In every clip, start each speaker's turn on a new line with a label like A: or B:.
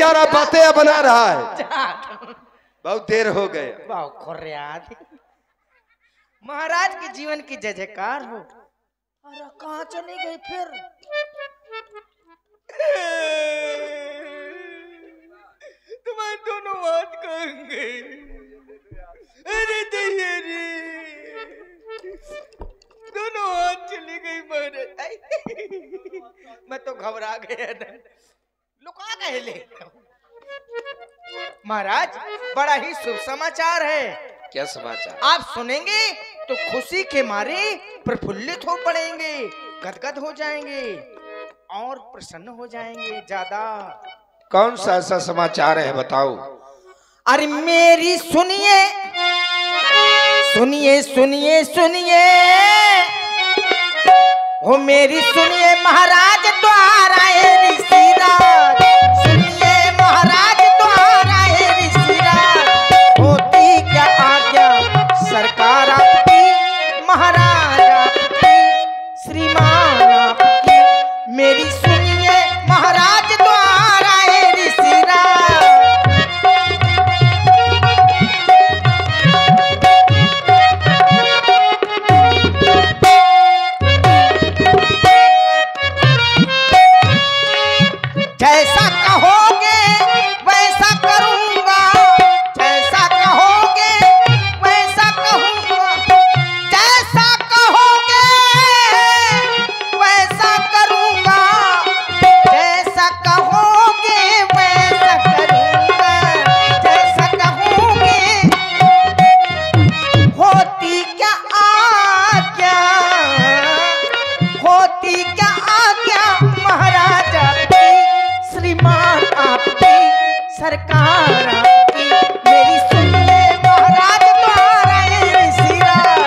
A: बेचारा बातें बना रहा है। बहुत देर हो गए।
B: महाराज के जीवन की जय जयकार हो। अरे कहाँ चली गई फिर? तुम्हारे दोनों हाथ कहेंगे। अरे रे दोनों हाथ चली गई महाराज। मैं तो घबरा गया था। लुका गए ले। महाराज बड़ा ही शुभ समाचार है।
A: क्या समाचार?
B: आप सुनेंगे तो खुशी के मारे प्रफुल्लित हो पड़ेंगे, गदगद हो जाएंगे और प्रसन्न हो जाएंगे ज्यादा।
A: कौन सा ऐसा समाचार है बताओ?
B: अरे मेरी सुनिए सुनिए सुनिए सुनिए, वो मेरी सुनिए महाराज द्वारा ऋषिराज। सुनिए महाराज द्वारा ऋषिराज, होती क्या आज्ञा सरकार आपकी, महाराज आपकी, श्रीमान आपकी। मेरी सुनिए महाराज द्वारा ऋषिराज। जैसा कहोगे वैसा करूंगा, जैसा कहोगे वैसा कहूंगा, जैसा कहोगे वैसा करूंगा, जैसा कहोगे वैसा करूंगा, जैसा कहोगे। होती क्या आज्ञा, होती क्या आज्ञा महाराज आपकी, श्रीमान आपकी, सरकार आपकी। मेरी सुनिए महाराज द्वारा ऋषिराज।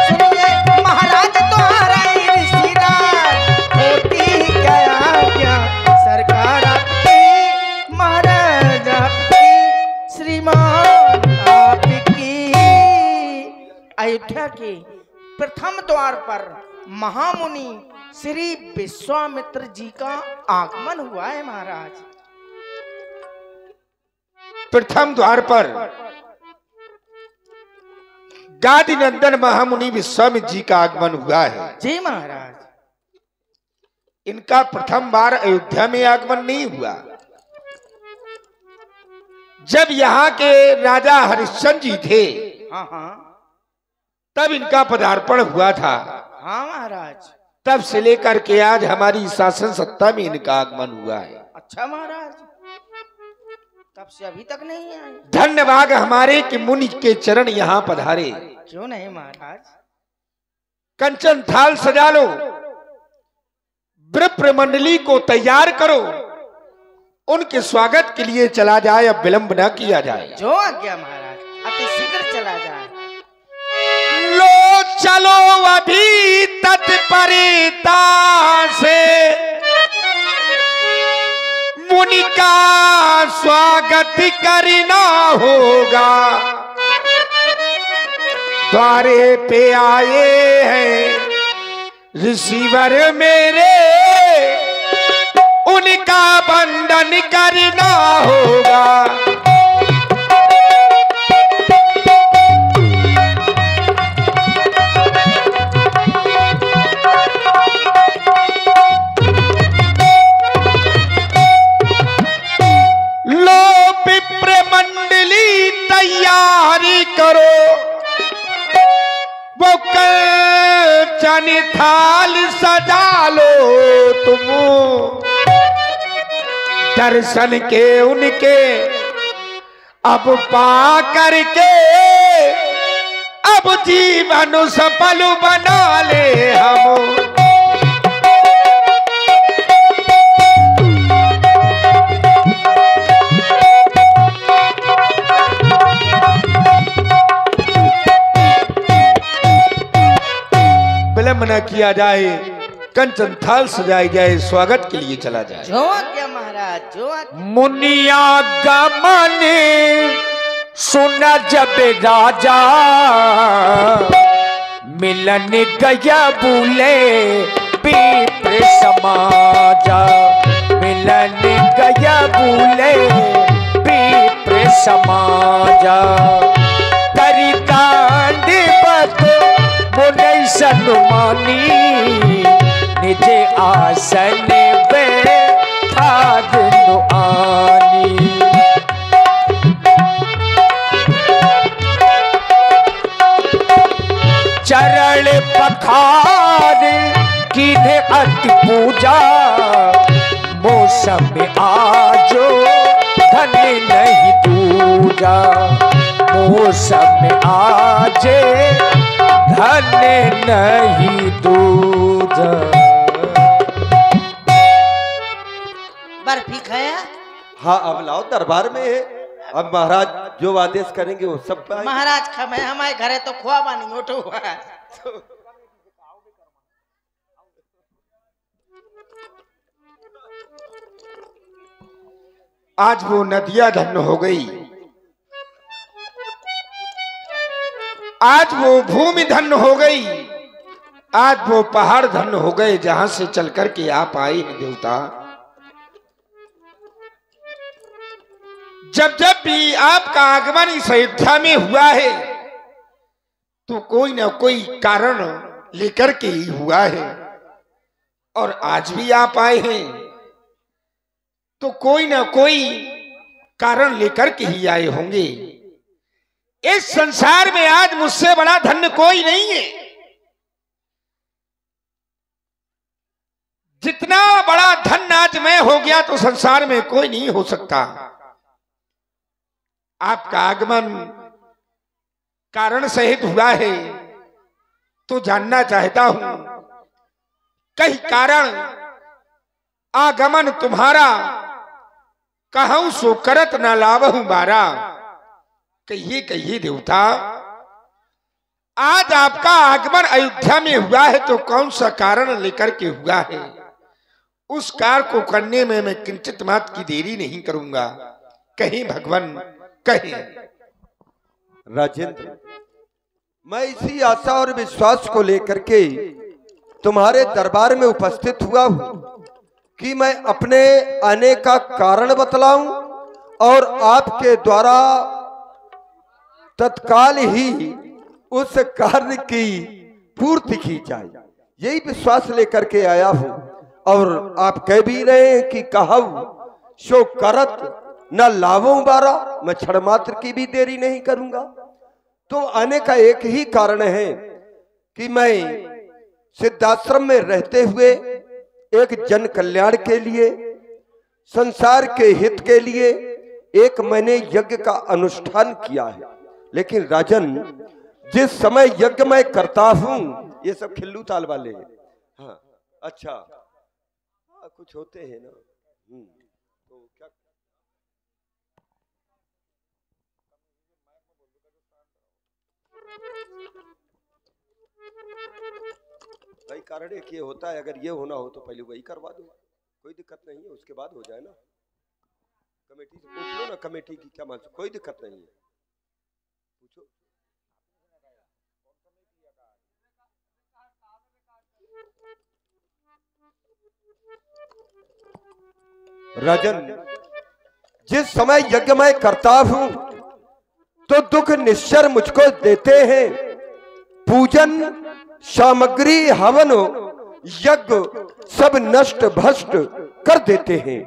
B: सुनिए महाराज द्वारा ऋषिराज, होती क्या आज्ञा सरकार आपकी, महाराज आपकी, श्रीमान आपकी। अयोध्या के प्रथम द्वार पर महामुनि श्री विश्वामित्र जी का आगमन हुआ है महाराज।
A: प्रथम द्वार पर गादी नंदन महामुनि विश्वामित्र जी का आगमन हुआ है।
B: जी महाराज।
A: इनका प्रथम बार अयोध्या में आगमन नहीं हुआ। जब यहाँ के राजा हरिश्चंद्र जी थे,
B: हाँ हाँ,
A: तब इनका पदार्पण हुआ था।
B: हाँ महाराज।
A: तब से लेकर के आज हमारी शासन सत्ता में इनका आगमन हुआ है।
B: अच्छा महाराज, तब से अभी तक नहीं आए।
A: धन्यवाद हमारे कि मुनि के चरण यहाँ पधारे।
B: क्यों नहीं महाराज।
A: कंचन थाल सजा लो, विप्र मंडली को तैयार करो, उनके स्वागत के लिए चला जाए, अब विलंब न किया जाए।
B: जो आज्ञा महाराज, अति शीघ्र चला जाए।
A: लो चलो अभी तत्परता से, मुनि का स्वागत करना होगा। द्वारे पे आए हैं ऋषिवर मेरे, उनका वंदन करना होगा। करो वो कंचन थाल सजा लो तुम, दर्शन के उनके अब पा करके, अब जीवन सफल बना ले हम। विलंब न किया जाए, कंचन थाल सजाई जाए, स्वागत के लिए चला जाए।
B: जो आज्ञा महाराज, जो आज्ञा।
A: मुनिया गमन सुन जब राजा, मिलन गया बोले विप्र समाजा, मिलन मिलन गया भूले विप्र समाजा करितांड बत मुने सन्मानी निज आसन बैठा दिनु आनी। चरण पखार कीन्हे अति पूजा मौसम आजो धन नहीं दूजा मौसम आजे धन नहीं दूजा।
B: बर्फी खाया?
C: हाँ अब लाओ दरबार में है। अब महाराज जो आदेश करेंगे वो सब पाएंगे।
B: महाराज खमे हमारे घरे तो खुआबा नहीं उठो हुआ।
A: आज वो नदियां धन्य हो गई, आज वो भूमि धन्य हो गई, आज वो पहाड़ धन्य हो गए जहां से चल करके आप आए हैं देवता। जब जब भी आपका आगमन इस अयोध्या में हुआ है तो कोई ना कोई कारण लेकर के ही हुआ है, और आज भी आप आए हैं तो कोई ना कोई कारण लेकर के ही आए होंगे। इस संसार में आज मुझसे बड़ा धन्य कोई नहीं है। जितना बड़ा धन आज मैं हो गया तो संसार में कोई नहीं हो सकता। आपका आगमन कारण सहित हुआ है तो जानना चाहता हूं, कहीं कारण आगमन तुम्हारा कहूं सो करत न लावहु बारा। कहिए कहिए देवता, आज आपका आगमन अयोध्या में हुआ है तो कौन सा कारण लेकर के हुआ है? उस कार्य को करने में मैं किंचित मात्र की देरी नहीं करूंगा। कहीं भगवान कहीं।
C: राजेंद्र, मैं इसी आशा और विश्वास को लेकर के तुम्हारे दरबार में उपस्थित हुआ हूं कि मैं अपने आने का कारण बतलाऊं और आपके द्वारा तत्काल ही उस कार्य की पूर्ति की जाए, यही विश्वास लेकर के आया हूं। और आप कह भी रहे हैं कि कहूं सो करत न लावों बारा, मैं क्षण मात्र की भी देरी नहीं करूंगा। तो आने का एक ही कारण है कि मैं सिद्धाश्रम में रहते हुए एक जन कल्याण के लिए, संसार के हित के लिए एक मैंने यज्ञ का अनुष्ठान किया है। लेकिन राजन, जिस समय यज्ञ मैं करता हूं, ये सब खिल्लू ताल वाले हैं। हाँ अच्छा, हाँ, कुछ होते हैं ना। तो क्या भाई, कारण एक ये होता है, अगर ये होना हो तो पहले वही करवा दो, कोई दिक्कत नहीं है, उसके बाद हो जाए ना। कमेटी से पूछ लो ना, कमेटी की क्या मानस, कोई दिक्कत नहीं है, पूछो। राजन, जिस समय यज्ञ मैं करता हूं तो दुख निश्चर मुझको देते हैं। पूजन सामग्री हवन यज्ञ सब नष्ट भ्रष्ट कर देते हैं।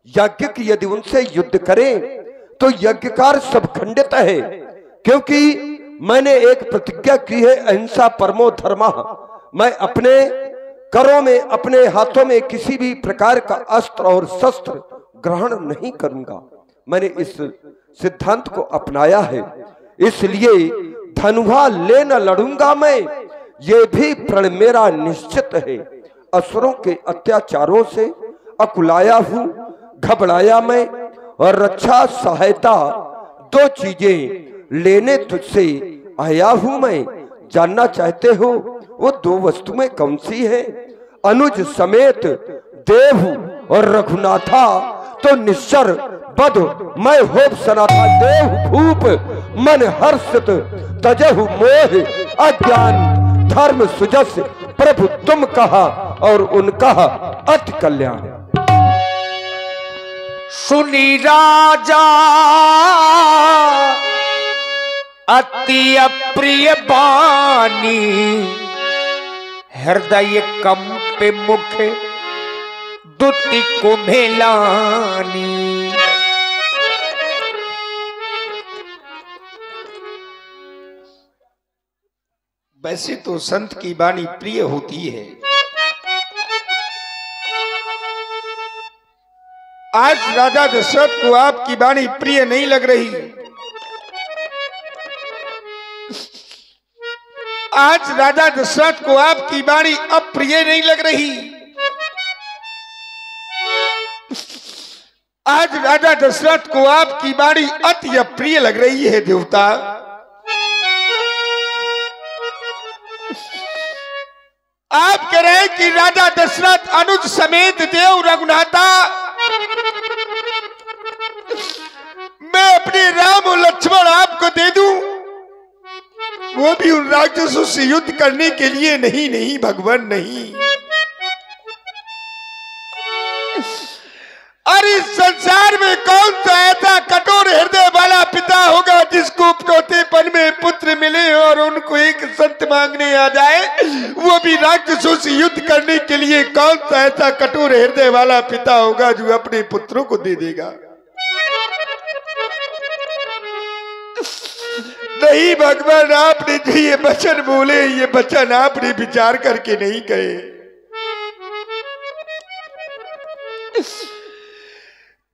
C: यज्ञ की यदि उनसे युद्ध करें तो यज्ञकार सब खंडित है, क्योंकि मैंने एक प्रतिज्ञा की है, अहिंसा परमो धर्मः। मैं अपने करों में, अपने हाथों में किसी भी प्रकार का अस्त्र और शस्त्र ग्रहण नहीं करूंगा। मैंने इस सिद्धांत को अपनाया है, इसलिए धनुहा ले न लड़ूंगा मैं, ये भी प्रण मेरा निश्चित है। असुरों के अत्याचारों से अकुलाया हूं, घबराया मैं, और रक्षा सहायता दो चीजें लेने तुझसे आया हूं मैं। जानना चाहते हो वो दो वस्तुएं कौन सी है? अनुज समेत देव और रघुनाथा तो निश्चर बद मैं होप सनाथा। देव भूप मन हर्षित तजहु मोह अज्ञान धर्म सुजस प्रभु तुम कहा और उनका अति कल्याण।
A: सुनी राजा अति अप्रिय बानी, हृदय कंप मुख दुति को मेलानी। वैसे तो संत की वाणी प्रिय होती है, आज राजा दशरथ को आपकी वाणी प्रिय नहीं लग रही। आज राजा दशरथ को आपकी वाणी अप्रिय नहीं लग रही। आज राजा दशरथ को आपकी वाणी अति अप्रिय लग रही है देवता। आप कह रहे हैं कि राजा दशरथ अनुज समेत देव रघुनाथा, मैं अपने राम और लक्ष्मण आपको दे दूं, वो भी उन राक्षसों से युद्ध करने के लिए? नहीं नहीं भगवान नहीं। अरे इस संसार में कौन सा ऐसा कठोर हृदय वाला पिता होगा जिसको चौथेपन में पुत्र मिले और उनको एक संत मांगने आ जाए, वो भी राक्षसों से युद्ध करने के लिए? कौन सा ऐसा कठोर हृदय वाला पिता होगा जो अपने पुत्रों को दे देगा? नहीं भगवान, आपने जो ये वचन बोले, ये वचन आपने विचार करके नहीं कहे।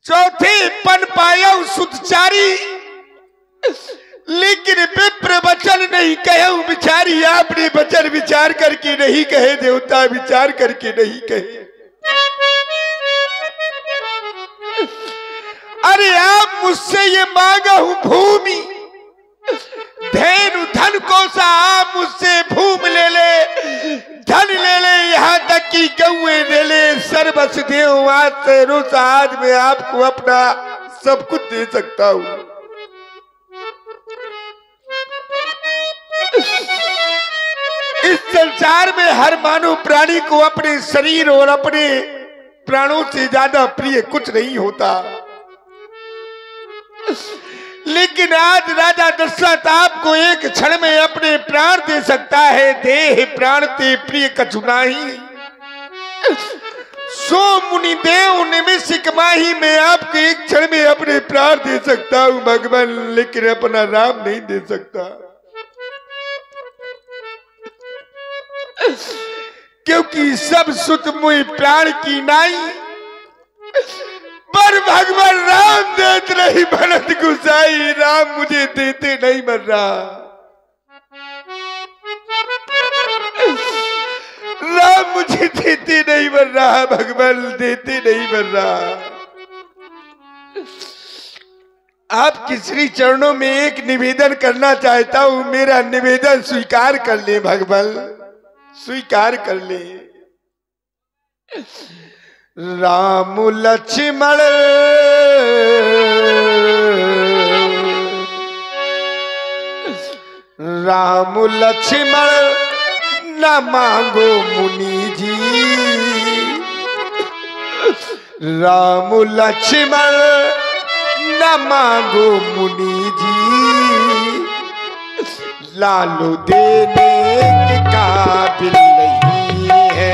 A: चौथे पन पाया सुतचारी, लेकिन विप्र वचन नहीं कहे बिचारी। आपने वचन विचार करके नहीं कहे देवता, विचार करके नहीं कहे। अरे आप मुझसे ये मांगा हूं भूमि, धैनु धन को सा आप मुझसे भूमि ले ले, धन ले ले, यहाँ तक की गौए ले ले, सर्वस्व देव। आज मैं आपको अपना सब कुछ दे सकता हूं। इस संसार में हर मानव प्राणी को अपने शरीर और अपने प्राणों से ज्यादा प्रिय कुछ नहीं होता, लेकिन आज राजा दशरथ आपको एक क्षण में अपने प्राण दे सकता है। देह प्राण ते प्रिय कछु नाही, सो मुनि देव निमिषिक माही। मैं आपको एक क्षण में अपने प्राण दे सकता हूं भगवान, लेकिन अपना राम नहीं दे सकता, क्योंकि सब सुत मुई प्राण की नाई, पर भगवान राम देते नहीं भरत गुसाई। राम मुझे देते नहीं मर रहा, राम मुझे देते नहीं मर रहा, भगवान देते नहीं मर रहा। आपके श्री चरणों में एक निवेदन करना चाहता हूं, मेरा निवेदन स्वीकार कर ले भगवान, स्वीकार कर ले। राम लक्ष्मण राम लक्ष्मण न मांगो मुनि जी, राम लक्ष्मण न मांगो मुनि जी, लालू देने के काबिल नहीं है।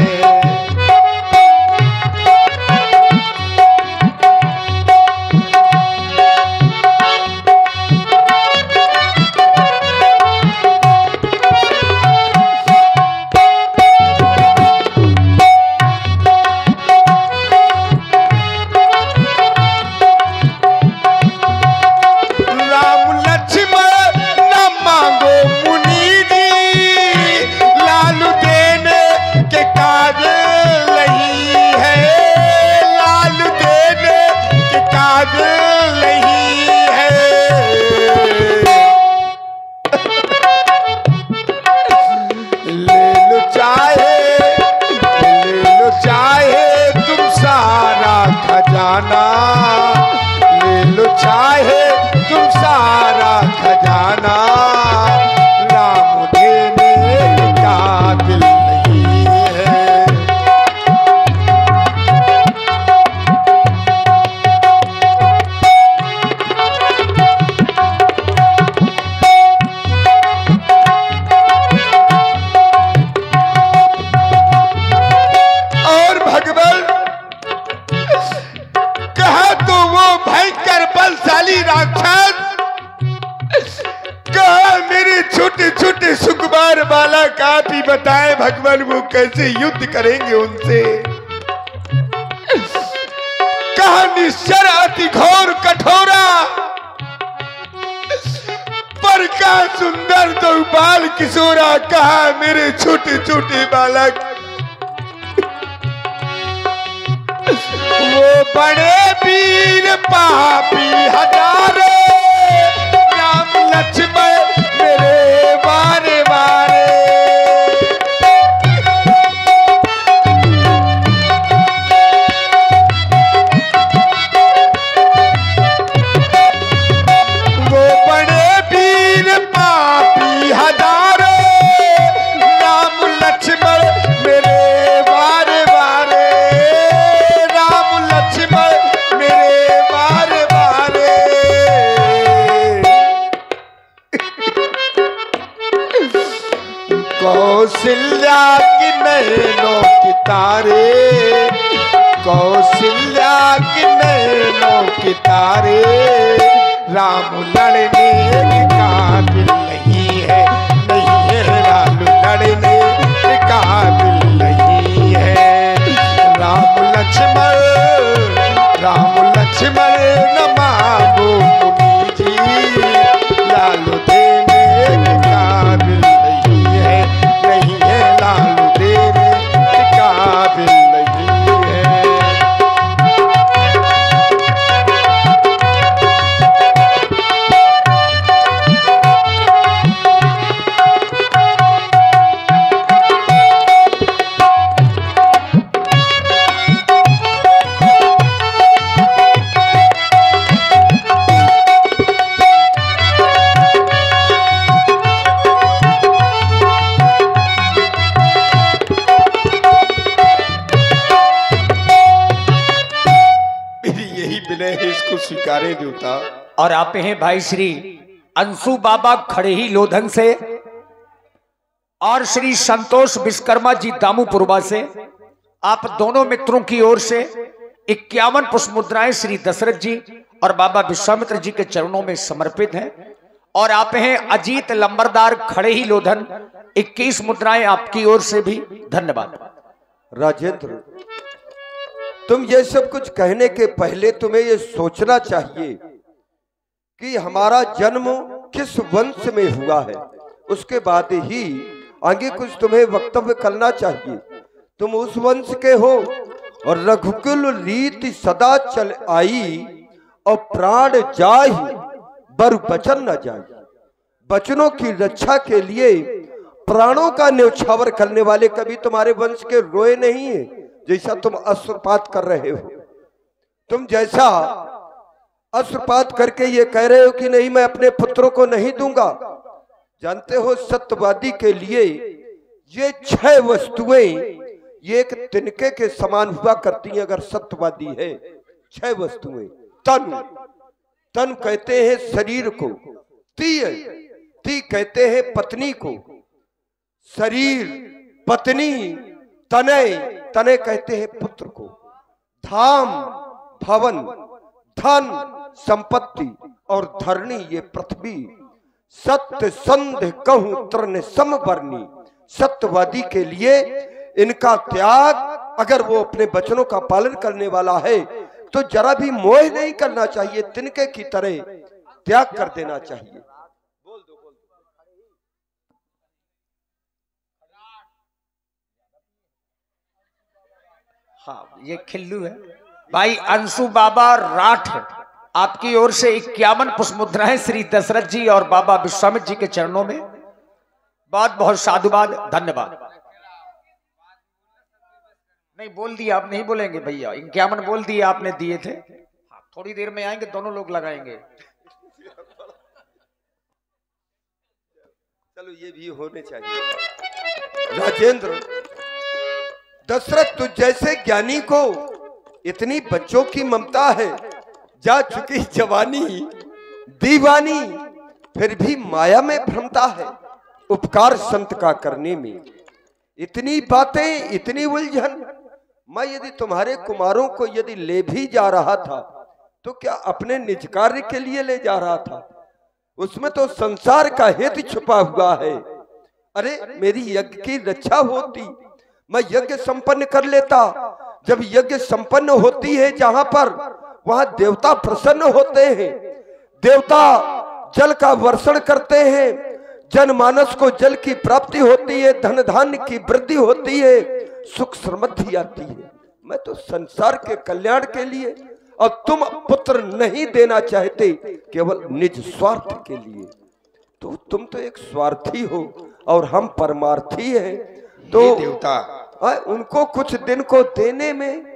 A: ले लो चाहे तुम सारा खजाना, राम देने का दिल नहीं है। बताएं भगवान वो कैसे युद्ध करेंगे उनसे। कहा निश्चर अति घोर कठोरा, पर का सुंदर तो बाल किशोरा। कहा मेरे छोटे छोटे बालक, वो बड़े वीर पापी हजारे, राम लक्ष्मण मेरे बारे बारे। वो बड़े वीर पापी हजारे, राम लक्ष्मण मेरे बारे बारे, राम लक्ष्मण मेरे बारे बारे। कौशल्या की नैनों की तारे, कौशल्या की नैनों की तारे, राम लड़ने के काबिल नहीं है, नहीं है राम लड़ने के काबिल नहीं है। राम लक्ष्मण न मांगो मुनि जी, लालू देने के काबिल नहीं है, नहीं है लालू देने के काबिल नहीं है। इसको स्वीकारे देवता।
D: और आप हैं भाई श्री अंशु बाबा खड़े ही लोधन से और श्री संतोष विश्वकर्मा जी दामूपुरवा से, आप दोनों मित्रों की ओर से 51 पुष्प मुद्राएं श्री दशरथ जी और बाबा विश्वामित्र जी के चरणों में समर्पित हैं। और आप हैं अजीत लंबरदार खड़े ही लोधन, 21 मुद्राएं आपकी ओर से भी धन्यवाद।
C: राजेंद्र, तुम ये सब कुछ कहने के पहले तुम्हें ये सोचना चाहिए कि हमारा जन्म किस वंश में हुआ है, उसके बाद ही आगे कुछ तुम्हें वक्तव्य करना चाहिए। तुम उस वंश के हो और रघुकुल रीति सदा चल आई, और प्राण जाहि बर बचन न जाए। बचनों की रक्षा के लिए प्राणों का न्यौछावर करने वाले कभी तुम्हारे वंश के रोए नहीं है, जैसा तुम अश्रुपात कर रहे हो। तुम जैसा अश्रुपात करके ये कह रहे हो कि नहीं मैं अपने पुत्रों को नहीं दूंगा। जानते हो सत्यवादी के लिए ये 6 वस्तुएं ये एक तिनके के समान हुआ करती हैं। अगर सत्यवादी है, 6 वस्तुएं। तन कहते हैं शरीर को, ती कहते हैं पत्नी को, शरीर पत्नी, तने कहते हैं पुत्र को, धाम भवन, धन संपत्ति, और धरणी ये पृथ्वी। सत्य संध कहूं तृण समवर्णी। सत्यवादी के लिए इनका त्याग, अगर वो अपने वचनों का पालन करने वाला है तो जरा भी मोह नहीं करना चाहिए, तिनके की तरह त्याग कर देना चाहिए।
D: हाँ, ये खिल्लू है भाई अंशु बाबा राठ, आपकी ओर से 51 पुष्प मुद्राएं श्री दशरथ जी और बाबा विश्वामित्र जी के चरणों में। बहुत बहुत साधुवाद, धन्यवाद। नहीं बोल दिया, आप नहीं बोलेंगे भैया, 51 बोल दिए आपने, दिए थे। थोड़ी देर में आएंगे, दोनों लोग लगाएंगे।
C: चलो ये भी होने चाहिए। राजेंद्र, दशरथ तुझ जैसे ज्ञानी को इतनी बच्चों की ममता है, जा चुकी जवानी दीवानी, फिर भी माया में भ्रमता है उपकार संत का करने में। इतनी बातें, इतनी उलझन। मैं यदि तुम्हारे कुमारों को यदि ले भी जा रहा था तो क्या अपने निज कार्य के लिए ले जा रहा था? उसमें तो संसार का हित छुपा हुआ है। अरे मेरी यज्ञ की रक्षा होती, मैं यज्ञ संपन्न कर लेता। जब यज्ञ संपन्न होती है जहां पर, वहां देवता प्रसन्न होते हैं, देवता जल का वर्षण करते हैं, जनमानस को जल की प्राप्ति होती है, धन धान्य की वृद्धि होती है, सुख समृद्धि आती है। मैं तो संसार के कल्याण के लिए, और तुम पुत्र नहीं देना चाहते केवल निज स्वार्थ के लिए। तो तुम तो एक स्वार्थी हो और हम परमार्थी हैं। तो
A: देवता
C: उनको कुछ दिन को देने में